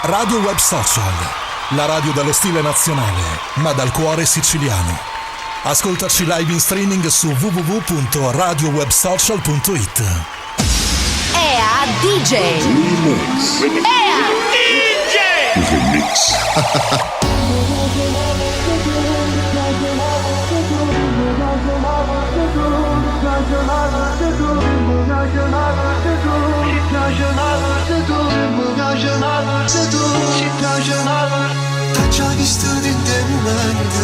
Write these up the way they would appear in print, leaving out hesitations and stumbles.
Radio Web Social, la radio dallo stile nazionale, ma dal cuore siciliano. Ascoltaci live in streaming su www.radiowebsocial.it. EA DJ. EA DJ. Remix. T'ha già visto di te momento,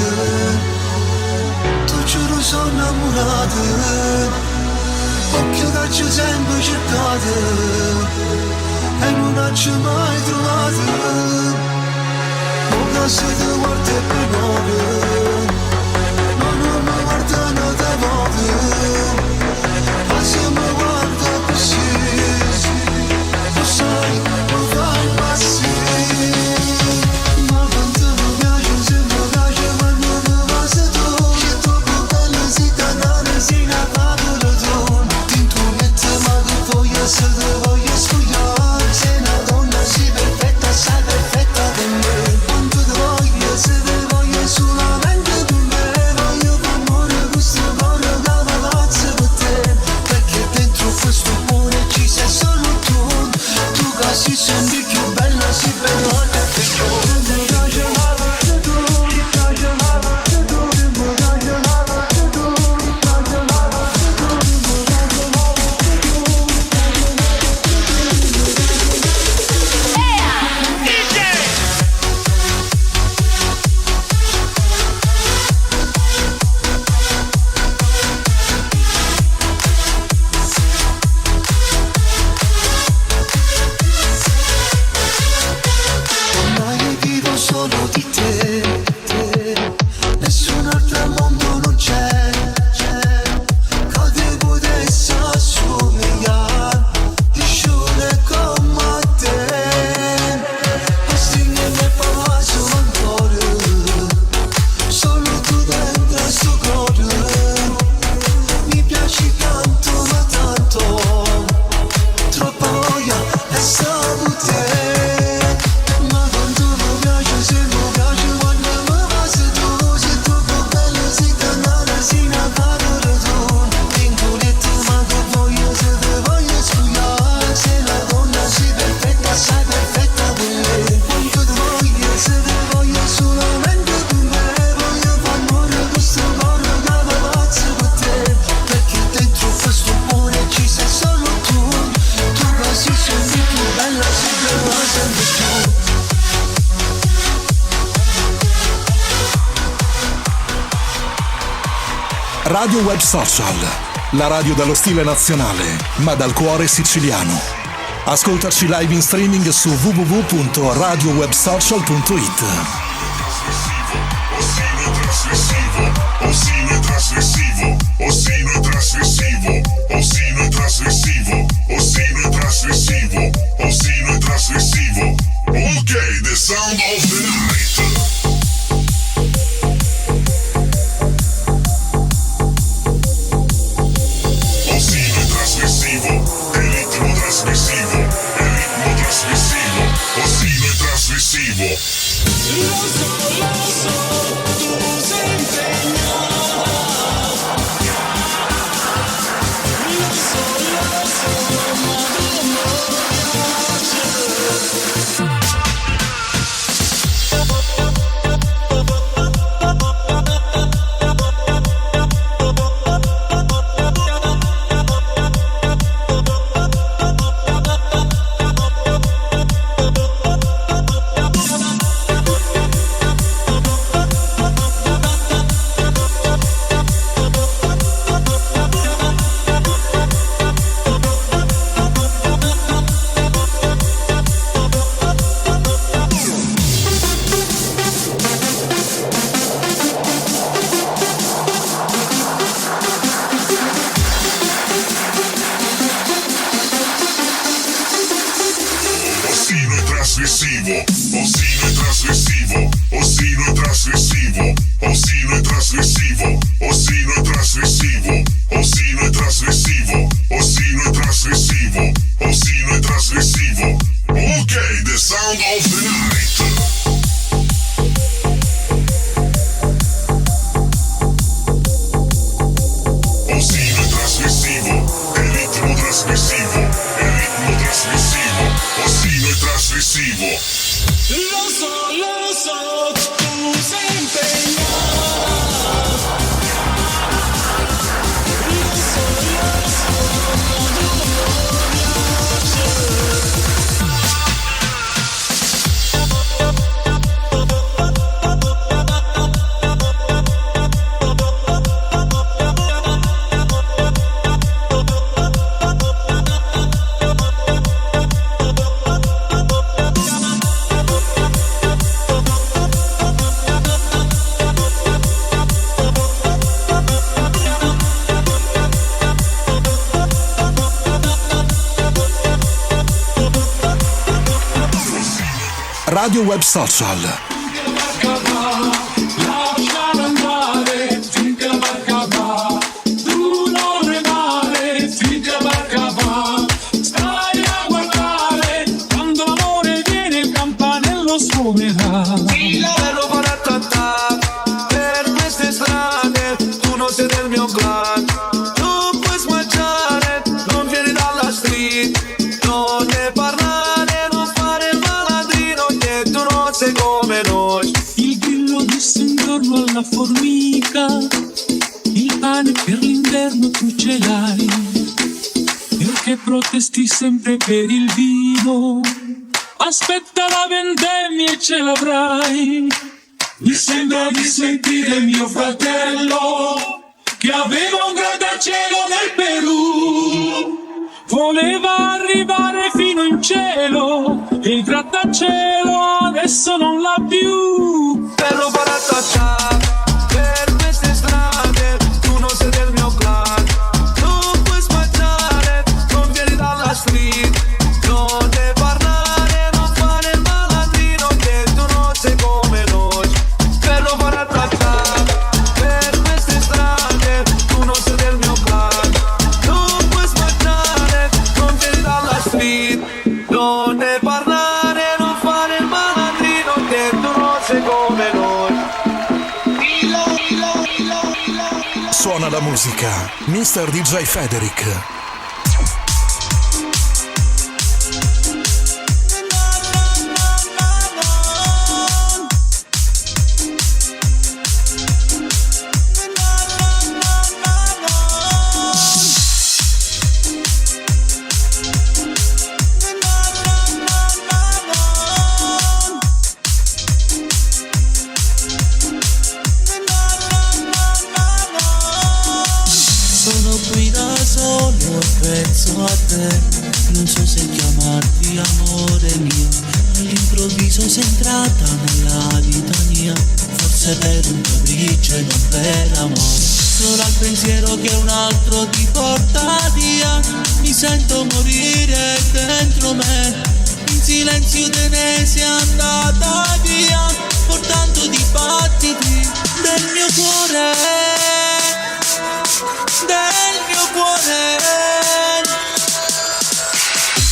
tu giuro sono innamorato, occhio che ci sempre cercato e non ci mai trovato. Ora siete morte per noi, ma non mi guardano da voi, ma se mi guarda così, lo sai, lo fai impazzire. Se te voglio sfogliare, sei una donna sì perfetta, sai perfetta per me. Quanto ti voglio, se te voglio solamente per me. Voglio far amore questo cuore che va pazzo per te. Perché dentro questo cuore ci sei solo tu. Tu che sei sempre più bella, sì bella che te io. Mi piace la parte tu, mi piace la parte tu, mi piace la parte tu, mi piace la parte tu, mi piace la parte tu. Ormai vivo solo di te, nessun altro al mondo non c'è, che ti potesse assomigliare, di sciure come te. Stringimi e passo ancora, solo tu dentro sto cuore. Mi piaci tanto ma tanto, troppa voglia e solo te. Ma quanto mi piace, se mi piace quando mi passi tu. Se tu più bella sei cantata, sei una parola tu. Pincoletto ma che voglio, se te voglio sfogliare. Sei una donna sì perfetta, sai perfetta per me. Quanto ti voglio, se te voglio solamente per me. Voglio far amore questo cuore che va pazzo per te. Perché dentro questo cuore ci sei solo tu. Tu che sei sempre più bella, sei bella sempre più. Radio Web Social, la radio dallo stile nazionale, ma dal cuore siciliano. Ascoltaci live in streaming su www.radiowebsocial.it. Osino trasgressivo, osino trasgressivo, osino trasgressivo, osino trasgressivo, osino trasgressivo. Okay, the sound of the night. Osino trasgressivo, il ritmo trasgressivo, il ritmo trasgressivo, osino trasgressivo. Lo so, tu sei impegnato. Lo so, ma tu non trasgressivo, osino trasgressivo, osino trasgressivo, osino trasgressivo, osino trasgressivo, osino trasgressivo, osino trasgressivo, osino trasgressivo. Okay, this sound of the night. Osino e trasmissivo, il ritmo trasmissivo, il ritmo trasmissivo, osino e trasmissivo. Lo so, tu sei impegnato. Radio Web Social. Lasciare andare finché la barca va, tu non remare finché la barca va, stai a guardare quando l'amore viene il campanello suonerà. Bello paratata, per queste strade tu non sei del mio clan, tu puoi smangiare, non vieni dalla street, non ne parlare, non fare il malandrino, che tu non sei come noi. Il grillo disse intorno alla formica, il pane per l'inverno tu ce l'hai, perché protesti sempre per il vino, aspetta la vendemmia e ce l'avrai. Mi sembra di sentire mio fratello che aveva un grattacielo nel Perù, voleva arrivare fino in cielo e il grattacielo adesso non l'ha più. Bello paratata, per queste strade tu non sei del mio clan, tu puoi smangiare, non vieni dalla street, non ne parlare, non fare il malandrino, che tu non sei come noi. Bello paratata, per queste strade tu non sei del mio clan, tu puoi smangiare, non vieni dalla street, non ne parlare, non fare il malandrino, che tu non sei come noi. Suona la musica, Mr. DJ Federic. Sono qui da solo e penso a te, non so se chiamarti amore mio. All'improvviso sei entrata nella vita mia, forse per un capriccio e non per amore. Solo al pensiero che un altro ti porta via, mi sento morire dentro me. In silenzio te ne sei andata via, portando di battiti del mio cuore, del mio cuore.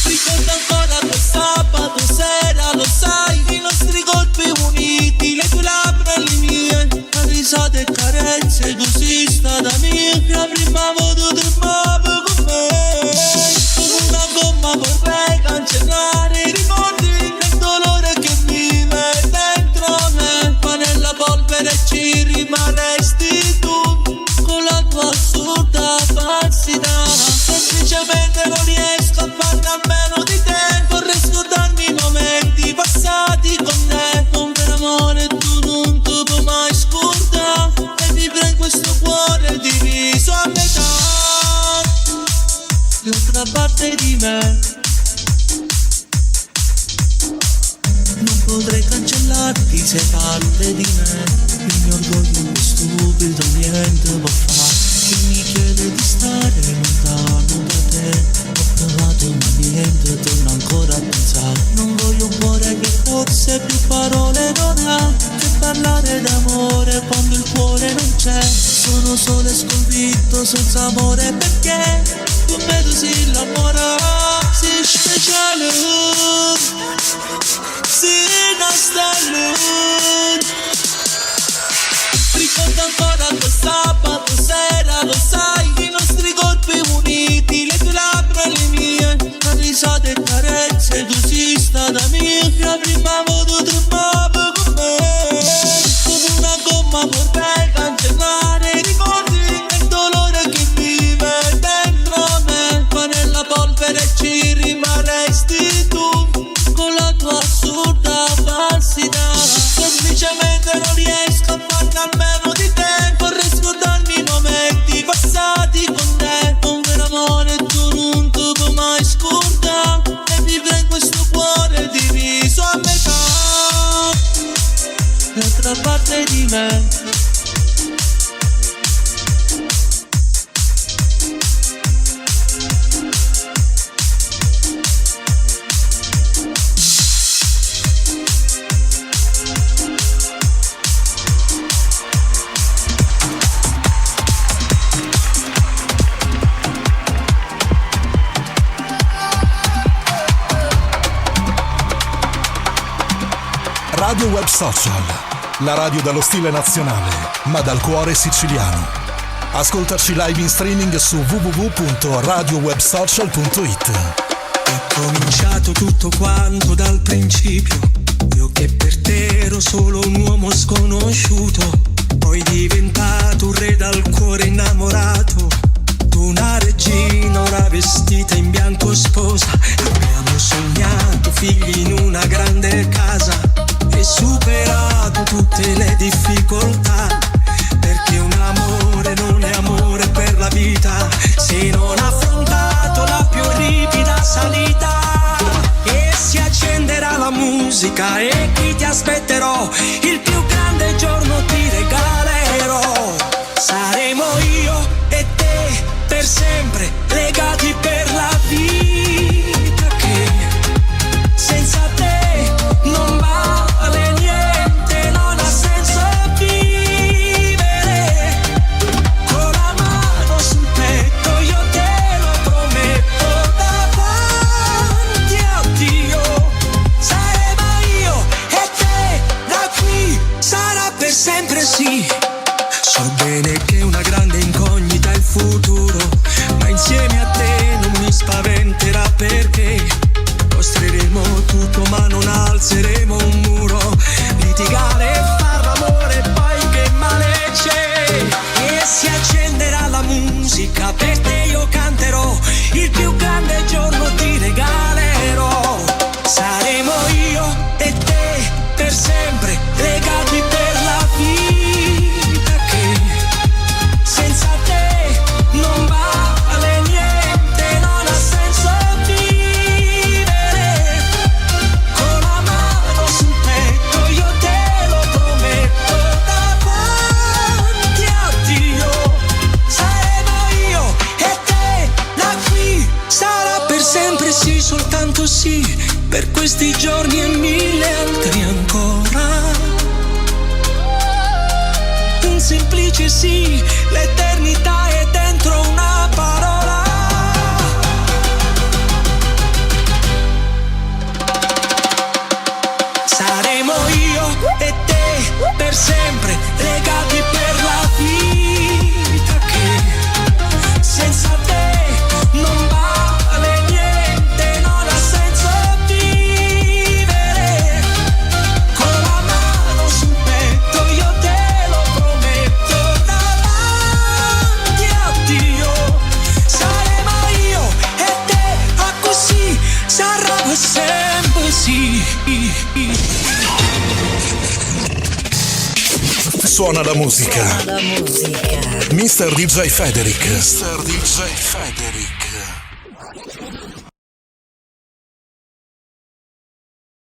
Ricordo ancora quel sabato sera, lo sai, i nostri colpi uniti, le tue labbra e le mie, a risate e carezze, così stata mia. La prima volta tu tremavo con me, con una gomma vorrei cancellare i ricordi, il dolore che vive dentro me, ma nella polvere ci rimarresti tu, con la tua assurda falsità. Semplicemente non riesco a farne a meno di te, vorrei scordarmi i momenti passati con te. Un vero amore tu non ti puoi mai scordare, e vivere in questo cuore diviso a metà. L'altra parte di me non potrei cancellarti, sei parte di me. Il mio orgoglio è stupido, niente può fare, che mi chiede di stare lontano da te. Ho provato ma niente, torno ancora a pensare. Non voglio un cuore che forse più parole non ha, che parlare d'amore quando il cuore non c'è. Sono solo e sconfitto senza amore, perché tu me si innamora, si di speciale, sino a stelle. Ricordo ancora quel sabato sera, lo sai, i nostri corpi uniti, le tue labbra e le mie, la risata e carezze, tu sei stata mia, la prima volta tremavo con me, come una gomma vorrei cancellare i ricordi e il dolore che vive dentro me, ma nella polvere ci rimarresti tu, con la tua assurda falsità, semplicemente non riesco a farne almeno di te, vorrei scordarmi i momenti passati con te, un vero amore tu non ti puoi mai scordare, e vive in questo cuore diviso a metà, l'altra parte di me. Radio Web Social, la radio dallo stile nazionale, ma dal cuore siciliano. Ascoltaci live in streaming su www.radiowebsocial.it. È cominciato tutto quanto dal principio, io che per te ero solo un uomo sconosciuto, poi diventato un re dal cuore innamorato, tu una regina ora vestita in bianco sposa, abbiamo sognato figli in una grande casa e superato tutte le difficoltà, perché un amore non è amore per la vita se non ha affrontato la più ripida salita. E si accenderà la musica e qui ti aspetterò, il più grande giorno ti regalerò, saremo io e te per sempre legati per la vita, che senza te non vale niente, non ha senso vivere, con la mano sul petto io te lo prometto, davanti a Dio saremo io e te, da qui sarà per sempre sì. So bene che una grande incognita è il futuro, ma insieme a te non mi spaventerà, perché costruiremo tutto ma non alzeremo un muro, litigare e far l'amore poi che male c'è. E si accenderà la musica, per te io canterò, il più grande giorno ti regalerò, saremo io e te per sempre legati per la vita, che senza te non vale niente, non ha senso vivere, con la mano sul petto io te lo prometto, davanti a Dio saremo io e te, da qui sarà per sempre sì, soltanto sì, per questi giorni e mille altri ancora, un semplice sì, l'eternità è dentro una parola. Saremo io e te per sempre legati per la vita, che senza te non vale niente, non ha senso vivere, con la mano sul petto io te lo prometto, davanti a Dio saremo io e te, a così sarà per sempre sì. Suona la musica. Mr. DJ Federic. Mr. DJ Federic.